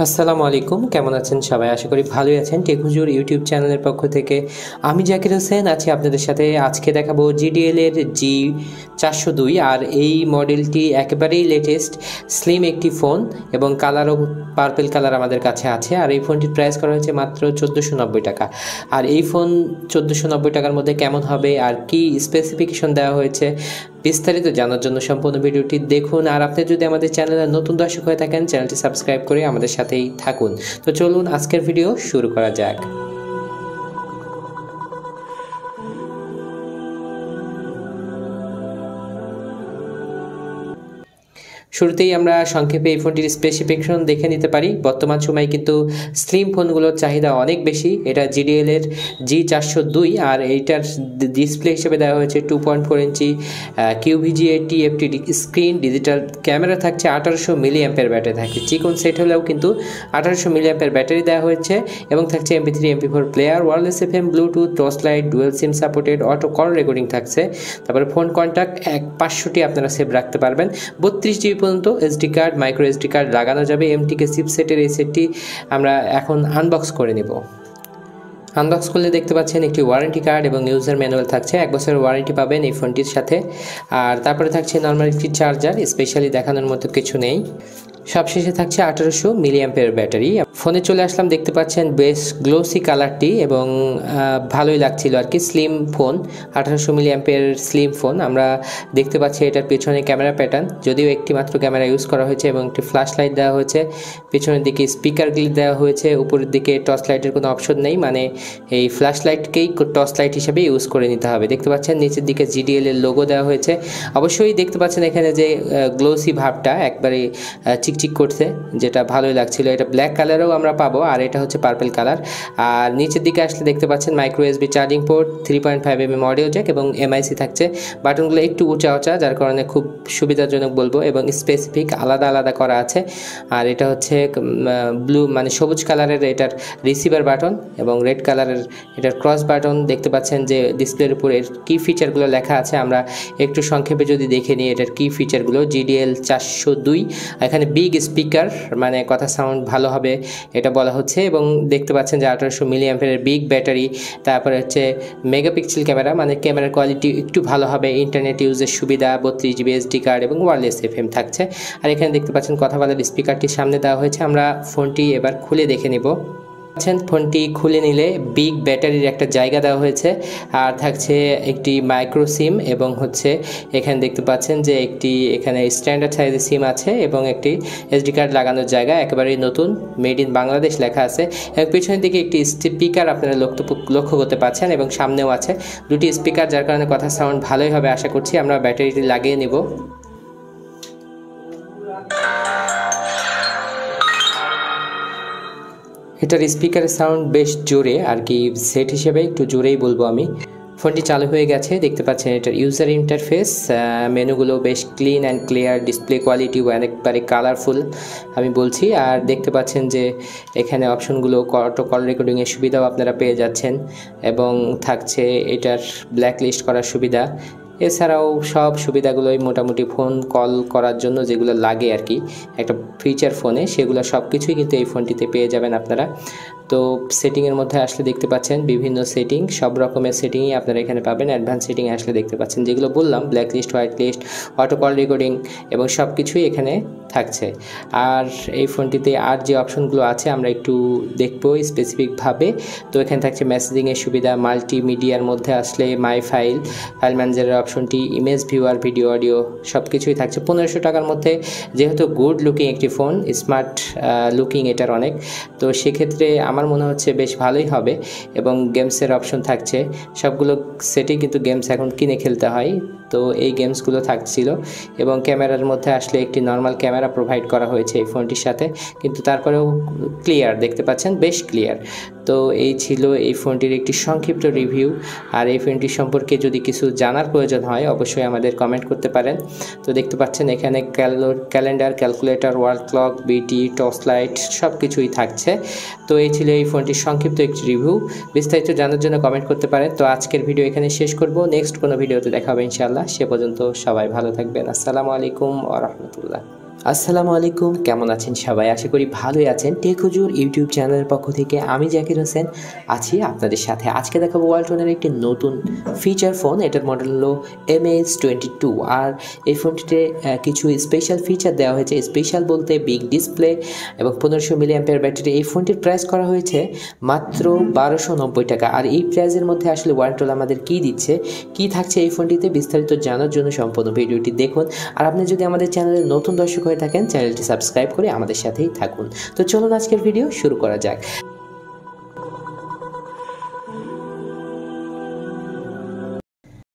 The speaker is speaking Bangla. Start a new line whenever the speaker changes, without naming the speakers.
আসসালামু আলাইকুম, কেমন আছেন সবাই? আশা করি ভালোই আছেন। টেক হুজুর ইউটিউব চ্যানেলের পক্ষ থেকে আমি জাকির হোসেন আছি আপনাদের সাথে। আজকে দেখাবো GDL এর G402, আর এই মডেলটি একেবারেই লেটেস্ট স্লিম একটি ফোন এবং কালারও পার্পল কালার আমাদের কাছে আছে। আর এই ফোনটির প্রাইস করা হয়েছে মাত্র 1490 টাকা। আর এই ফোন 1490 টাকার মধ্যে কেমন হবে আর কি স্পেসিফিকেশন দেওয়া হয়েছে বিস্তারিত জানার জন্য সম্পূর্ণ ভিডিওটি দেখুন। আর আপনি যদি আমাদের চ্যানেলের নতুন দর্শক হয়ে থাকেন, চ্যানেলটি সাবস্ক্রাইব করে আমাদের সাথেই থাকুন। তো চলুন আজকের ভিডিও শুরু করা যাক। শুরুতেই আমরা সংক্ষেপে এই ফোনটির স্পেসিফিকেশন দেখে নিতে পারি। বর্তমান সময়ে কিন্তু স্লিম ফোনগুলোর চাহিদা অনেক বেশি। এটা GDL এর G402, আর এইটার ডিসপ্লে হিসেবে দেওয়া হয়েছে 2.4 ইঞ্চি QVGA TFT screen. Digital camera থাকছে 1800 mAh ব্যাটারি থাকছে। চিকন সেট হলেও কিন্তু 1800 mAh ব্যাটারি দেওয়া হয়েছে এবং থাকছে MP3 MP4 player, wireless FM, Bluetooth, torch light, dual SIM supported, auto call recording থাকছে। তারপরে ফোন কন্ট্যাক্ট 500টি আপনারা সেভ রাখতে পারবেন। 32 GB পর্যন্ত SD card, micro SD card লাগানো যাবে। MTK চিপসেটের এই সেটটি আমরা এখন আনবক্স করে নেব। আনবক্স করলে দেখতে পাচ্ছেন একটি ওয়ারেন্টি কার্ড এবং ইউজার ম্যানুয়াল থাকছে। 1 বছরের ওয়ারেন্টি পাবেন এই ফোনটির সাথে। আর তারপরে থাকছে নর্মাল একটি চার্জার, স্পেশালি দেখানোর মতো কিছু নেই। সবশেষে থাকছে 1800 mAh ব্যাটারি। ফোনে চলে আসলাম, দেখতে পাচ্ছেন বেশ গ্লোসি কালারটি এবং ভালোই লাগছিল আর কি। Slim phone, 1800 mAh slim phone. আমরা দেখতে পাচ্ছি এটার পেছনে ক্যামেরা প্যাটার্ন, যদিও একটি মাত্র ক্যামেরা ইউজ করা হয়েছে এবং একটি ফ্ল্যাশ লাইট দেওয়া হয়েছে। পেছনের দিকে স্পিকারগুলি দেওয়া হয়েছে, উপরের দিকে টর্চ লাইটের কোনো অপশন নেই, মানে এই ফ্ল্যাশ লাইটকেই টর্চ লাইট হিসেবে ইউজ করে নিতে হবে। দেখতে পাচ্ছেন নিচের দিকে GDL এর লোগো দেওয়া হয়েছে। অবশ্যই দেখতে পাচ্ছেন এখানে যে গ্লোসি ভাবটা একবারে চিকচিক করছে, যেটা ভালোই লাগছিল। এটা ব্ল্যাক কালারেও আমরা পাবো, আর এটা হচ্ছে পার্পল কালার। আর নিচের দিকে আসলে দেখতে পাচ্ছেন micro USB charging port, 3.5mm audio Jack এবং MIC থাকছে। বাটনগুলো একটু উঁচা, যার কারণে খুব সুবিধাজনক বলবো, এবং স্পেসিফিক আলাদা আলাদা করা আছে। আর এটা হচ্ছে ব্লু মানে সবুজ কালারের এটার রিসিভার বাটন এবং রেড কালারের এটার ক্রস বাটন। দেখতে পাচ্ছেন যে ডিসপ্লের উপরে কি ফিচারগুলো লেখা আছে, আমরা একটু সংক্ষেপে যদি দেখে নিই এটার কি ফিচারগুলো। GDL 402, এখানে বিগ স্পিকার, মানে কথা সাউন্ড ভালো হবে এটা বলা হচ্ছে, এবং দেখতে পাচ্ছেন যে 1800 mAh বিগ ব্যাটারি। তারপরে হচ্ছে মেগাপিক্সেল ক্যামেরা, মানে ক্যামেরার কোয়ালিটি একটু ভালো হবে। ইন্টারনেট ইউজের সুবিধা, 32 GB SD কার্ড এবং ওয়্যারলেস FM থাকছে। আর এখানে দেখতে পাচ্ছেন কথা বলার স্পিকারটি সামনে দেওয়া হয়েছে। আমরা ফোনটি এবার খুলে দেখে নিব। ফোনটি খুলে নিলে বিগ ব্যাটারির একটা জায়গা দেওয়া হয়েছে, আর থাকছে একটি মাইক্রো সিম, এবং হচ্ছে এখানে দেখতে পাচ্ছেন যে একটি এখানে স্ট্যান্ডার্ড সাইজের সিম আছে এবং একটি SD কার্ড লাগানোর জায়গা, একেবারেই নতুন, মেড ইন বাংলাদেশ লেখা আছে। এবং পেছনের দিকে একটি স্পিকার আপনারা লক্ষ্য করতে পাচ্ছেন, এবং সামনেও আছে দুটি স্পিকার, যার কারণে কথা সাউন্ড ভালোই হবে আশা করছি। আমরা ব্যাটারিটি লাগিয়ে নিব। এটার স্পিকারের সাউন্ড বেশ জোরে আর কি, সেট হিসেবে একটু জোরেই বলবো আমি। ফোনটি চালু হয়ে গেছে, দেখতে পাচ্ছেন এটার ইউজার ইন্টারফেস, মেনুগুলো বেশ clean and clear, display quality অনেকবারে কালারফুল আমি বলছি। আর দেখতে পাচ্ছেন যে এখানে অপশনগুলো অটো কল রেকর্ডিংয়ের সুবিধাও আপনারা পেয়ে যাচ্ছেন, এবং থাকছে এটার ব্ল্যাক লিস্ট করার সুবিধা। এছাড়াও সব সুবিধাগুলোই মোটামুটি ফোন কল করার জন্য যেগুলো লাগে আর কি একটা ফিচার ফোনে, সেগুলো সব কিছুই কিন্তু এই ফোনটিতে পেয়ে যাবেন আপনারা। তো সেটিংয়ের মধ্যে আসলে দেখতে পাচ্ছেন বিভিন্ন সেটিং, সব রকমের সেটিংই আপনারা এখানে পাবেন। অ্যাডভান্স সেটিংয়ে আসলে দেখতে পাচ্ছেন যেগুলো বললাম, black list, white list, auto call recording এবং সব কিছুই এখানে থাকছে। আর এই ফোনটিতে আর যে অপশনগুলো আছে আমরা একটু দেখবো স্পেসিফিকভাবে। তো এখানে থাকছে মেসেজিংয়ের সুবিধা, মাল্টিমিডিয়ার মধ্যে আসলে মাই ফাইল ম্যানেজারের অপশনটি, ইমেজ ভিউয়ার, ভিডিও অডিও সব কিছুই থাকছে 1500 টাকার মধ্যে। যেহেতু গুড লুকিং একটি ফোন, স্মার্ট লুকিং এটার অনেক, তো সেক্ষেত্রে আমার মনে হচ্ছে বেশ ভালোই হবে। এবং গেমসের অপশন থাকছে, সবগুলো সেটেই কিন্তু গেমস এখন কিনে খেলতে হয়, তো এই গেমসগুলো থাকছিল। এবং ক্যামেরার মধ্যে আসলে একটি নর্মাল ক্যামেরা প্রোভাইড করা হয়েছে এই ফোনটির সাথে, কিন্তু তারপরেও ক্লিয়ার, দেখতে পাচ্ছেন বেশ ক্লিয়ার। তো এই ছিল এই ফোনটির একটি সংক্ষিপ্ত রিভিউ। আর এই ফোনটি সম্পর্কে যদি কিছু জানার প্রয়োজন হয় অবশ্যই আমাদের কমেন্ট করতে পারেন। তো দেখতে পাচ্ছেন এখানে ক্যালেন্ডার, ক্যালকুলেটর, ওয়াল ক্লক, বিটি, টর্চ লাইট সব কিছুই থাকছে। তো এই ছিল এই ফোনটির সংক্ষিপ্ত একটি রিভিউ। বিস্তারিত জানার জন্য কমেন্ট করতে পারেন। তো আজকের ভিডিও এখানে শেষ করব, নেক্সট কোনো ভিডিওতে দেখা হবে ইনশাআল্লাহ। সে পর্যন্ত সবাই ভালো থাকবেন। আসসালামু আলাইকুম ওয়া রাহমাতুল্লাহ। আসসালামু আলাইকুম, কেমন আছেন সবাই? আশা করি ভালোই আছেন। টেক হুজুর ইউটিউব চ্যানেলের পক্ষ থেকে আমি জাকির হোসেন আছি আপনাদের সাথে। আজকে দেখাবো ওয়ালটনের একটি নতুন ফিচার ফোন। এটার মডেল হলো MH22 আর এই ফোনটিতে কিছু স্পেশাল ফিচার দেওয়া হয়েছে। স্পেশাল বলতে বিগ ডিসপ্লে এবং 1500 মিলিঅ্যাম্পিয়ার ব্যাটারি। এই ফোনটির প্রাইস করা হয়েছে মাত্র 1290 টাকা। আর এই প্রাইসের মধ্যে আসলে ওয়ালটন আমাদের কী দিচ্ছে, কী থাকছে এই ফোনটিতে, বিস্তারিত জানার জন্য সম্পূর্ণ ভিডিওটি দেখুন। আর আপনি যদি আমাদের চ্যানেলের নতুন দর্শক হয়ে থাকেন, চ্যানেলটি সাবস্ক্রাইব করে আমাদের সাথেই থাকুন। তো চলুন আজকের ভিডিও শুরু করা যাক।